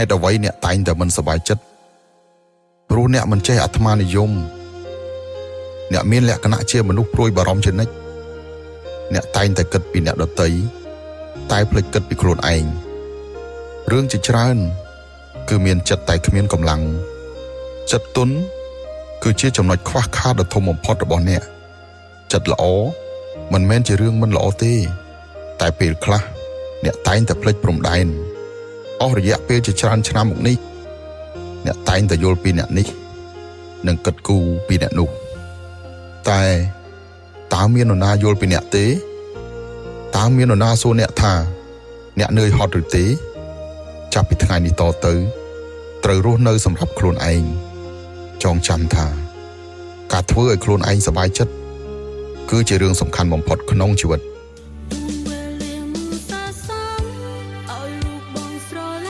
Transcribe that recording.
ตุអ្វីអ្នកតែងតែមិនសប្បាយចិត្តព្រោះអ្នកមិនចេះអាត្មានិយមអ្នកមានលក្ខណៈជាមនុស្សព្រួយបារម្ភជានិច្ចអ្នកតែងតែគិតពីអ្នកដទៃតែភ្លេចគិតពីខ្លួនឯងរឿងជាច្រើនគឺមានចិត្តតែគ្មានកម្លាំងចិត្តទន់គឺជាចំណុចខ្វះខាតដ៏ធំបំផុតរបស់អ្នកចិត្តល្អមិនមែនជារឿងមិនល្អទេតែពេលខ្លះអ្នកតែងតែភ្លេចព្រំដែនអស់រយៈពេលជាច្រើនឆ្នាំមកនេះអ្នកតែងតែយល់ពីអ្នកនេះនិងគិតគូរពីអ្នកនោះតែតើមាននរណាយល់ពីអ្នកទេតើមាននរណាសួរអ្នកថាអ្នកនឿយហត់ឬទេចាប់ពីថ្ងៃនេះតទៅត្រូវរស់នៅសម្រាប់ខ្លួនឯងចងចាំថាការធ្វើឲ្យខ្លួនឯងសប្បាយចិត្តគឺជារឿងសំខាន់បំផុតក្នុងជីវិត